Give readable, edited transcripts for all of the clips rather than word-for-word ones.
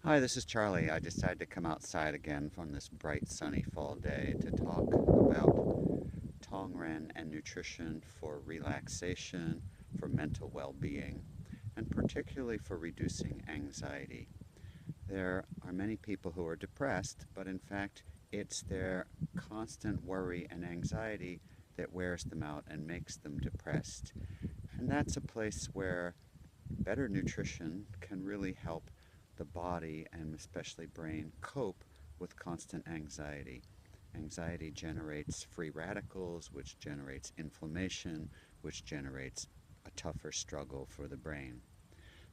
Hi, this is Charlie. I decided to come outside again from this bright sunny fall day to talk about Tong Ren and nutrition for relaxation, for mental well-being, and particularly for reducing anxiety. There are many people who are depressed, but in fact, it's their constant worry and anxiety that wears them out and makes them depressed. And that's a place where better nutrition can really help the body and especially brain cope with constant anxiety. Anxiety generates free radicals, which generates inflammation, which generates a tougher struggle for the brain.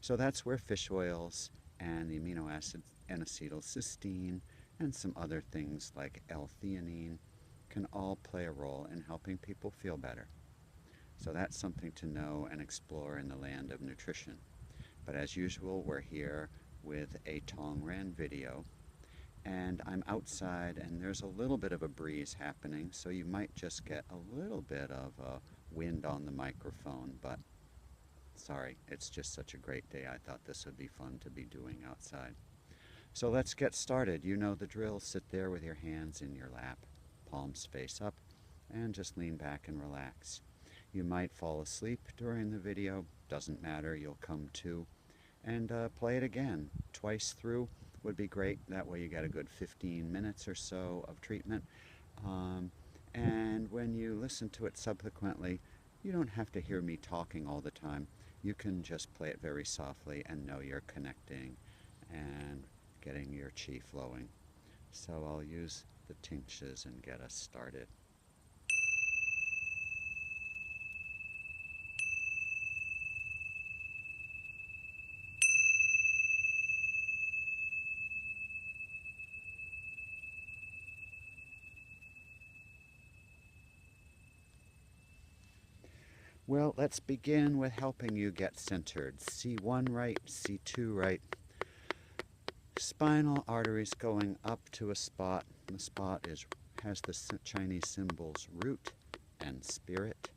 So that's where fish oils and the amino acids N-acetylcysteine and some other things like L-theanine can all play a role in helping people feel better. So that's something to know and explore in the land of nutrition. But as usual, we're here with a Tong Ren video, and I'm outside and there's a little bit of a breeze happening, so you might just get a little bit of a wind on the microphone, but sorry, it's just such a great day. I thought this would be fun to be doing outside. So let's get started. You know the drill. Sit there with your hands in your lap, palms face up, and just lean back and relax. You might fall asleep during the video. Doesn't matter, you'll come to. And play it again. Twice through would be great. That way you get a good 15 minutes or so of treatment. And when you listen to it subsequently, you don't have to hear me talking all the time. You can just play it very softly and know you're connecting and getting your chi flowing. So I'll use the tinctures and get us started. Well, let's begin with helping you get centered. C1 right, C2 right. Spinal arteries going up to a spot. The spot has the Chinese symbols root and spirit.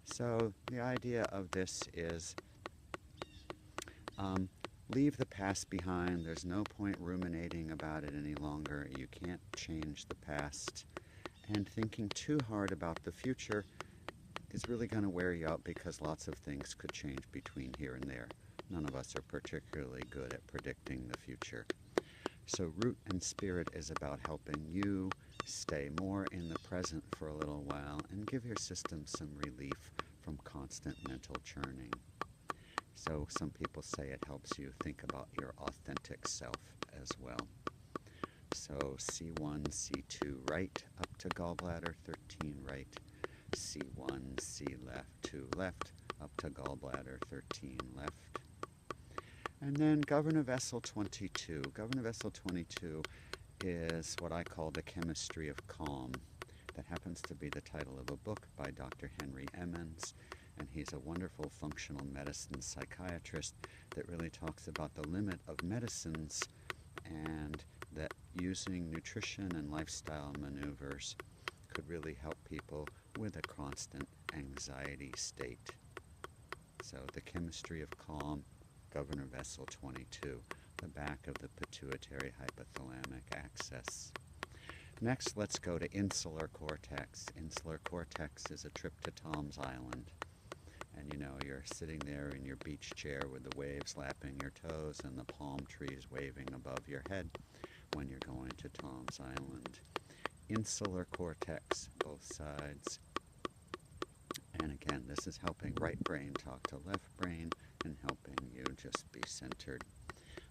So the idea of this is leave the past behind. There's no point ruminating about it any longer. You can't change the past. And thinking too hard about the future is really going to wear you out because lots of things could change between here and there. None of us are particularly good at predicting the future. So root and spirit is about helping you stay more in the present for a little while and give your system some relief from constant mental churning. So some people say it helps you think about your authentic self as well. So C1, C2 right up to gallbladder, 13 right. C1, C left, 2 left, up to gallbladder, 13 left. And then governor vessel 22. Governor vessel 22 is what I call the chemistry of calm. That happens to be the title of a book by Dr. Henry Emmons, and he's a wonderful functional medicine psychiatrist that really talks about the limit of medicines and that using nutrition and lifestyle maneuvers could really help people with a constant anxiety state. So the chemistry of calm, governor vessel 22, the back of the pituitary hypothalamic axis. Next, let's go to insular cortex. Insular cortex is a trip to Tom's Island. And you know, you're sitting there in your beach chair with the waves lapping your toes and the palm trees waving above your head when you're going to Tom's Island. Insular cortex, both sides. And again, this is helping right brain talk to left brain and helping you just be centered.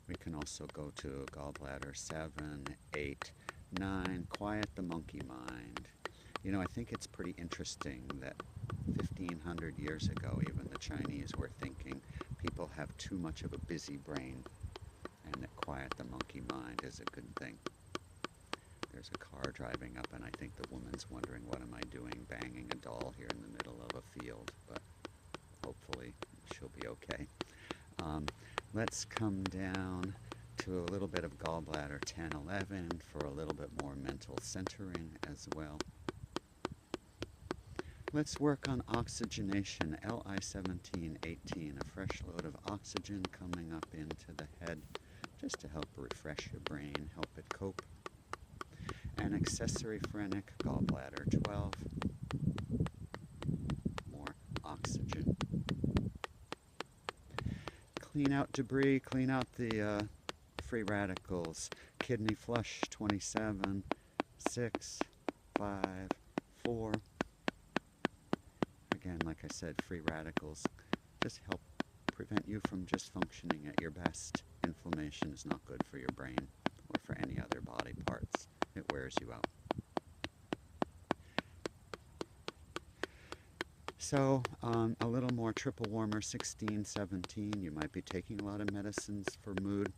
We can also go to gallbladder 7, 8, 9, quiet the monkey mind. You know, I think it's pretty interesting that 1,500 years ago, even the Chinese were thinking people have too much of a busy brain and that quiet the monkey mind is a good thing. There's a car driving up, and I think the woman's wondering, what am I doing banging a doll here in the middle of a field? But hopefully she'll be okay. Let's come down to a little bit of gallbladder 10, 11 for a little bit more mental centering as well. Let's work on oxygenation, Li 17, 18, a fresh load of oxygen coming up into the head just to help refresh your brain, help it cope. And accessory phrenic, gallbladder 12, more oxygen. Clean out debris, clean out the free radicals. Kidney flush 27, 6, 5, 4. Again, like I said, free radicals just help prevent you from just functioning at your best. Inflammation is not good for your brain or for any other body parts. It wears you out. So, a little more triple warmer, 16, 17. You might be taking a lot of medicines for mood,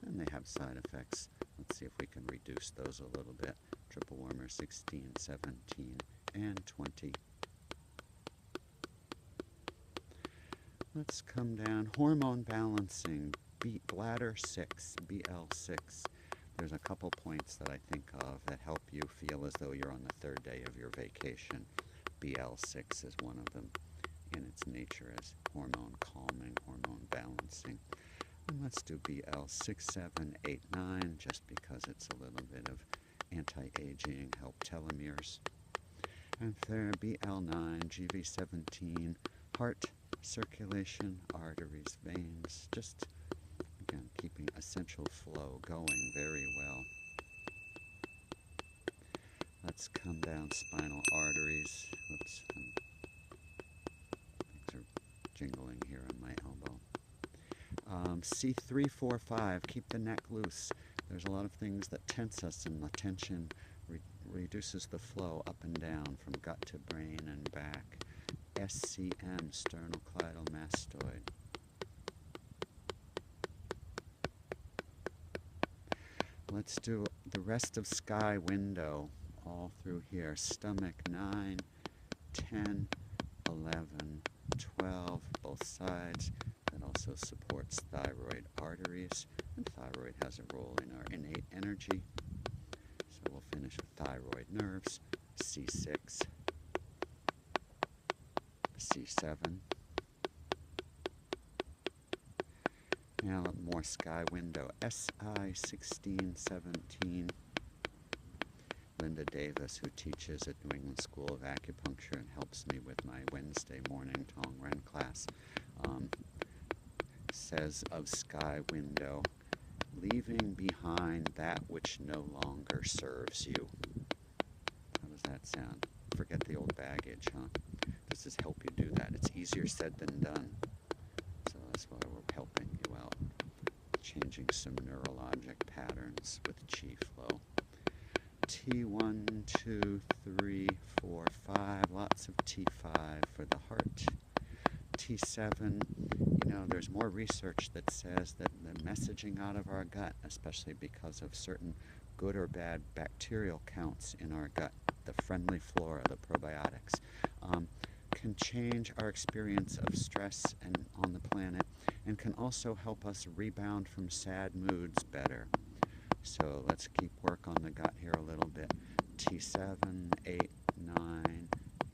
and they have side effects. Let's see if we can reduce those a little bit. Triple warmer, 16, 17, and 20. Let's come down. Hormone balancing, bladder 6, BL6. There's a couple points that I think of that help you feel as though you're on the third day of your vacation. BL6 is one of them in its nature as hormone calming, hormone balancing. And let's do BL6, 7, 8, 9, just because it's a little bit of anti-aging, help telomeres. And there, BL9, GV17, heart, circulation, arteries, veins, just, again, keeping essential flow going very well. Let's come down spinal arteries. Whoops, things are jingling here on my elbow. C3, 4, 5, keep the neck loose. There's a lot of things that tense us, and the tension reduces the flow up and down from gut to brain and back. SCM, sternocleidomastoid. Let's do the rest of sky window all through here. Stomach 9, 10, 11, 12, both sides. That also supports thyroid arteries, and thyroid has a role in our innate energy. So we'll finish with thyroid nerves, C6, C7. Now more sky window, SI 16, 17. Linda Davis, who teaches at New England School of Acupuncture and helps me with my Wednesday morning Tong Ren class, says of sky window, leaving behind that which no longer serves you. How does that sound? Forget the old baggage, huh? This is help you do that. It's easier said than done. So that's why we're helping you out, changing some neurologic patterns with chi flow. T1, 2, 3, 4, 5. Lots of T5 for the heart. T7, there's more research that says that the messaging out of our gut, especially because of certain good or bad bacterial counts in our gut, the friendly flora, the probiotics, can change our experience of stress and on the planet, and can also help us rebound from sad moods better. So let's keep work on the gut here a little bit. T7, 8, 9,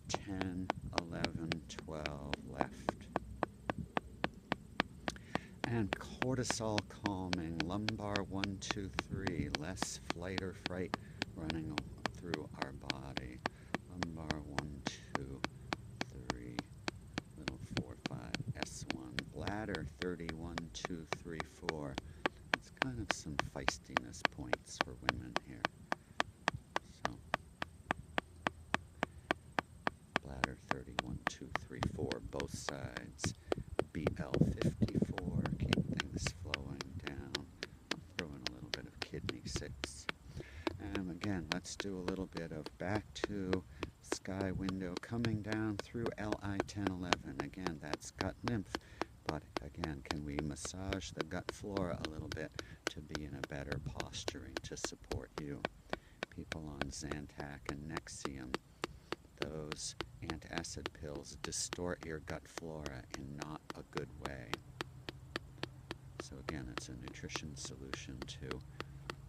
10, 11, 12, left. And cortisol calming, lumbar 1, 2, 3, less flight or fright running through our body. Lumbar 1, 2, 3, little 4, 5, S1. Bladder 31, 2, 3, 4. It's kind of some feistiness points for women here. So, bladder 31, 2, 3, 4, both sides. BL54, keep things flowing down. I'll throw in a little bit of kidney 6. And again, let's do a little bit of back to sky window coming down through LI 1011. Again, that's gut lymph. But again, can we massage the gut flora a little bit to be in a better posturing to support you? People on Zantac and Nexium, those antacid pills distort your gut flora in not a good way. So again, it's a nutrition solution to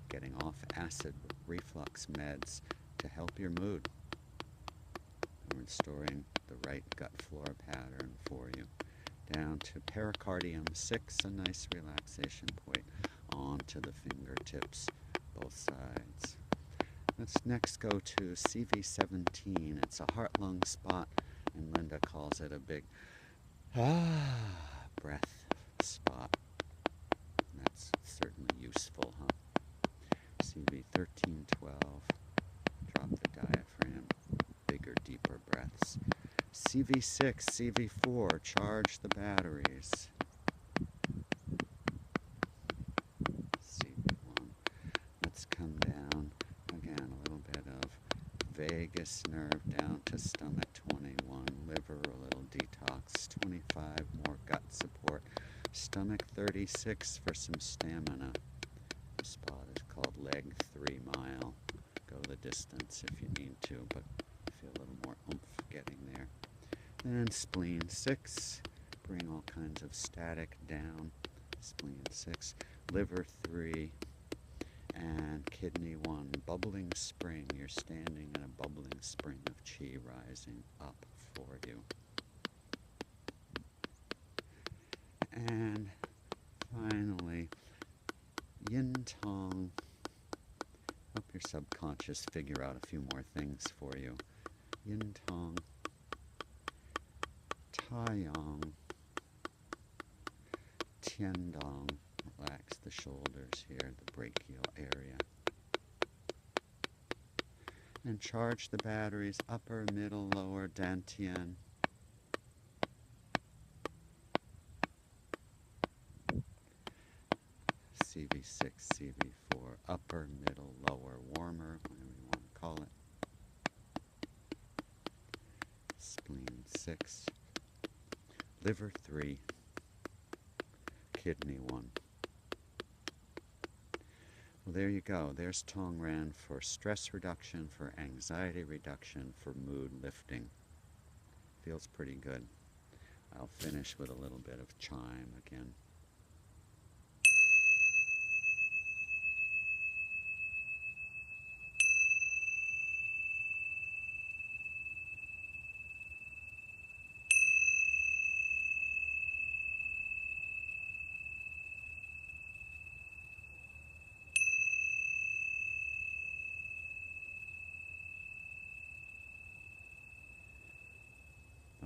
getting off acid reflux meds to help your mood and restoring the right gut flora pattern for you. Down to pericardium 6, a nice relaxation point on to the fingertips, both sides. Let's next go to CV17. It's a heart-lung spot, and Linda calls it a big breath spot. That's certainly useful, huh? CV1312. Drop the diaphragm. Bigger, deeper breaths. CV6, CV4. Charge the batteries. CV1. Let's come down. Again, a little bit of vagus nerve down to stomach. 21. Liver, a little detox. 25. More gut support. Stomach 36 for some stamina. The spot is called leg 3 mile. Go the distance if you need to, but feel a little more oomph getting there. And spleen 6. Bring all kinds of static down. Spleen 6. Liver 3. And kidney 1. Bubbling spring. You're standing in a bubbling spring of chi rising up for you. And finally, yin tong. Help your subconscious figure out a few more things for you. Yin tong, taiyang, tiandong. Relax the shoulders here, the brachial area. And charge the batteries, upper, middle, lower, dantian. CV6, CV4, upper, middle, lower, warmer, whatever you want to call it. Spleen 6, liver 3, kidney 1. Well, there you go. There's Tong Ren for stress reduction, for anxiety reduction, for mood lifting. Feels pretty good. I'll finish with a little bit of chime again.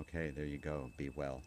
Okay, there you go. Be well.